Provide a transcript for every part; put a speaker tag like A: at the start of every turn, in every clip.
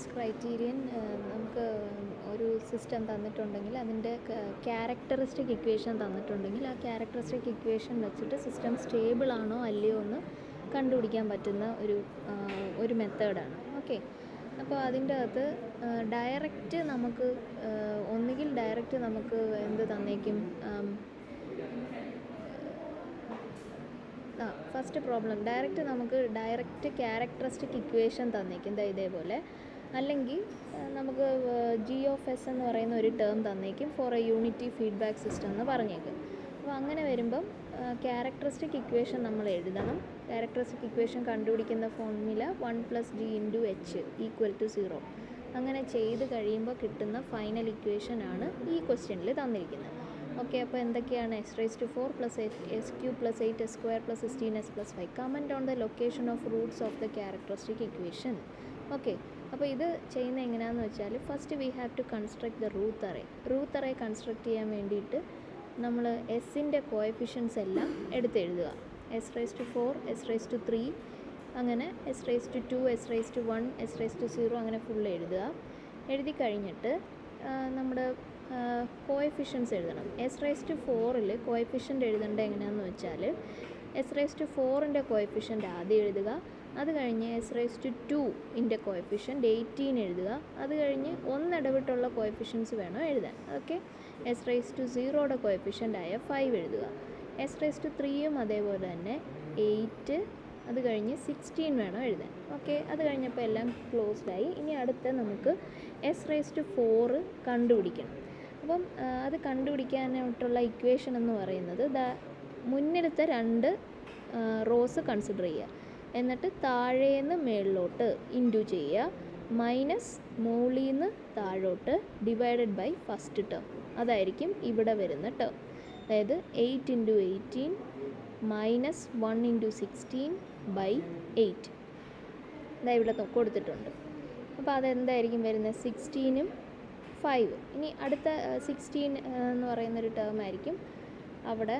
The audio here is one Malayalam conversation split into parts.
A: മാട്രിക്സ് ക്രൈറ്റീരിയൻ നമുക്ക് ഒരു സിസ്റ്റം തന്നിട്ടുണ്ടെങ്കിൽ അതിൻ്റെ ക്യാരക്ടറിസ്റ്റിക് ഇക്വേഷൻ തന്നിട്ടുണ്ടെങ്കിൽ ആ ക്യാരക്ടറിസ്റ്റിക് ഇക്വേഷൻ വെച്ചിട്ട് സിസ്റ്റം സ്റ്റേബിൾ ആണോ അല്ലയോ എന്ന് കണ്ടുപിടിക്കാൻ പറ്റുന്ന ഒരു മെത്തേഡാണ്. ഓക്കെ, അപ്പോൾ അതിൻ്റെ അകത്ത് ഡയറക്റ്റ് നമുക്ക് ഒന്നുകിൽ ഡയറക്റ്റ് നമുക്ക് എന്ത് തന്നേക്കും, first problem direct characteristic equation തന്നേക്കും ഇതേപോലെ, അല്ലെങ്കിൽ നമുക്ക് G(s) എന്ന് പറയുന്ന ഒരു ടേം തന്നേക്കും for a unity feedback system എന്ന് പറഞ്ഞേക്കും. അപ്പോൾ അങ്ങനെ വരുമ്പം ക്യാരക്ടറിസ്റ്റിക് ഇക്വേഷൻ നമ്മൾ എഴുതണം. ക്യാരക്ടറിസ്റ്റിക് ഇക്വേഷൻ കണ്ടുപിടിക്കുന്ന ഫോർമുല 1+G(h) = 0. അങ്ങനെ ചെയ്ത് കഴിയുമ്പോൾ കിട്ടുന്ന ഫൈനൽ ഇക്വേഷനാണ് ഈ ക്വസ്റ്റ്യനിൽ തന്നിരിക്കുന്നത്. ഓക്കെ, അപ്പോൾ എന്തൊക്കെയാണ് s⁴ + s³ + 8s² + 16s+5. Comment on the location of roots of the characteristic equation. Okay, അപ്പോൾ ഇത് ചെയ്യുന്നത് എങ്ങനെയാണെന്ന് വെച്ചാൽ first we have to construct the Routh array construct ചെയ്യാൻ വേണ്ടിയിട്ട് നമ്മൾ എസിൻ്റെ കോഎഫിഷ്യൻസ് എല്ലാം എടുത്തെഴുതുക. s⁴, s⁴, അങ്ങനെ s⁴, s⁴, s⁴, അങ്ങനെ ഫുൾ എഴുതുക. എഴുതി കഴിഞ്ഞിട്ട് നമ്മുടെ കോഎഫിഷ്യൻസ് എഴുതണം. s⁴ കോഎഫിഷ്യൻ്റ് എഴുതേണ്ടത് എങ്ങനെയാണെന്ന് വെച്ചാൽ s⁴ കോഎഫിഷ്യൻ്റ് ആദ്യം എഴുതുക. അത് കഴിഞ്ഞ് s⁴ കോഎഫിഷ്യൻ്റ് 18 എഴുതുക. അത് കഴിഞ്ഞ് ഒന്നിടവിട്ടുള്ള കോഎഫിഷ്യൻസ് വേണം എഴുതാൻ. ഓക്കെ, s⁴ കോഎഫിഷ്യൻ്റ് ആയ 5 എഴുതുക. s⁴ അതേപോലെ തന്നെ 8, അത് കഴിഞ്ഞ് 16 വേണം എഴുതാൻ. ഓക്കെ, അത് കഴിഞ്ഞപ്പോൾ എല്ലാം ക്ലോസ്ഡായി. ഇനി അടുത്ത നമുക്ക് s⁴ കണ്ടുപിടിക്കണം. അപ്പം അത് കണ്ടുപിടിക്കാനായിട്ടുള്ള ഇക്വേഷൻ എന്ന് പറയുന്നത് മുന്നിലത്തെ 2 റോസ് കൺസിഡർ ചെയ്യുക, എന്നിട്ട് താഴേന്ന് മേളിലോട്ട് ഇൻറ്റു ചെയ്യുക, മൈനസ് മുകളിൽ താഴോട്ട് ഡിവൈഡഡ് ബൈ ഫസ്റ്റ് ടേം. അതായിരിക്കും ഇവിടെ വരുന്ന ടേം. അതായത് 8 × 18 മൈനസ് 1 × 16/8. ഇതാ ഇവിടെ കൊടുത്തിട്ടുണ്ട്. അപ്പോൾ അതെന്തായിരിക്കും വരുന്നത്? 16ഉം 5. ഇനി അടുത്ത 16 എന്ന് പറയുന്നൊരു ടേം ആയിരിക്കും അവിടെ.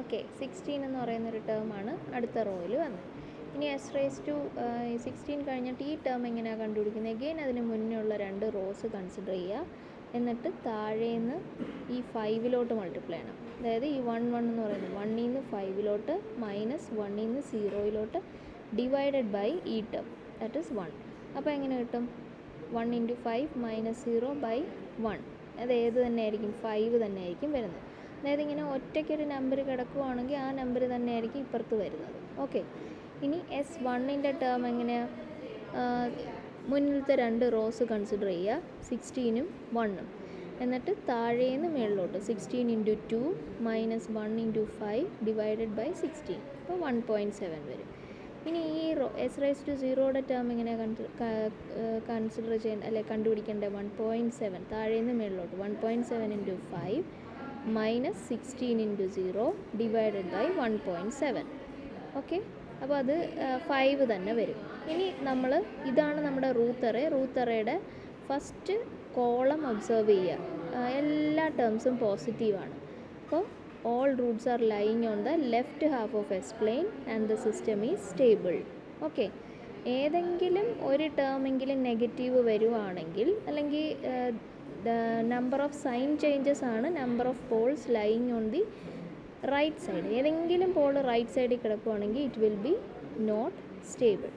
A: ഓക്കെ, 16 എന്ന് പറയുന്നൊരു ടേമാണ് അടുത്ത റോയിൽ വന്നത്. ഇനി s⁴ കഴിഞ്ഞിട്ട് ഈ ടേം എങ്ങനെയാണ് കണ്ടുപിടിക്കുന്നത്? എഗെയിൻ അതിന് മുന്നേ ഉള്ള 2 റോസ് കൺസിഡർ ചെയ്യുക, എന്നിട്ട് താഴേന്ന് ഈ 5ലോട്ട് മൾട്ടിപ്ലൈ ചെയ്യണം. അതായത് ഈ 1 എന്ന് പറയുന്നത് 1 ൽ നിന്ന് 5ലോട്ട് മൈനസ് 1 ൽ നിന്ന് 0ലോട്ട് ഡിവൈഡഡ് ബൈ ഈ ടേം, ദാറ്റ് ഈസ് 1. അപ്പോൾ എങ്ങനെ കിട്ടും? 1 × 5 മൈനസ് 0/1. അത് ഏത് തന്നെ ആയിരിക്കും? 5 തന്നെ ആയിരിക്കും വരുന്നത്. അതായത് ഇങ്ങനെ ഒറ്റയ്ക്കൊരു നമ്പർ കിടക്കുകയാണെങ്കിൽ ആ നമ്പർ തന്നെ ആയിരിക്കും ഇപ്പുറത്ത് വരുന്നത്. ഓക്കെ, ഇനി s1 ടേം എങ്ങനെയാണ്? മുന്നിലത്തെ 2 റോസ് കൺസിഡർ ചെയ്യുക, 16ഉം 1ഉം, എന്നിട്ട് താഴേന്ന് മേളിലോട്ട് 16 × 2 മൈനസ് 1 × 5 ഡിവൈഡഡ് ബൈ 16. അപ്പോൾ 1.7 വരും. ഇനി ഈ s⁴ ടേം എങ്ങനെയാണ് കൺസിഡർ ചെയ്യേണ്ടത് അല്ലെ കണ്ടുപിടിക്കേണ്ടത്? 1.7 താഴേന്ന് മേളിലോട്ട് 1.7 × 5 മൈനസ് 16 × 0 ഡിവൈഡഡ് ബൈ 1.7. ഓക്കെ, അപ്പോൾ അത് 5 തന്നെ വരും. ഇനി ഇതാണ് നമ്മുടെ റൂത്ത് അറേയുടെ ഫസ്റ്റ് കോളം ഒബ്സർവ് ചെയ്യുക. എല്ലാ ടേംസും പോസിറ്റീവാണ്. അപ്പോൾ all roots are lying on the left half of S plane and the system is stable. Okay, ഏതെങ്കിലും ഒരു ടേമെങ്കിലും നെഗറ്റീവ് വരുവാണെങ്കിൽ, അല്ലെങ്കിൽ നമ്പർ ഓഫ് സൈൻ ചേഞ്ചസ് ആണ് number of poles lying on the right side. ഏതെങ്കിലും പോൾ റൈറ്റ് സൈഡിൽ കിടക്കുകയാണെങ്കിൽ it will be not stable.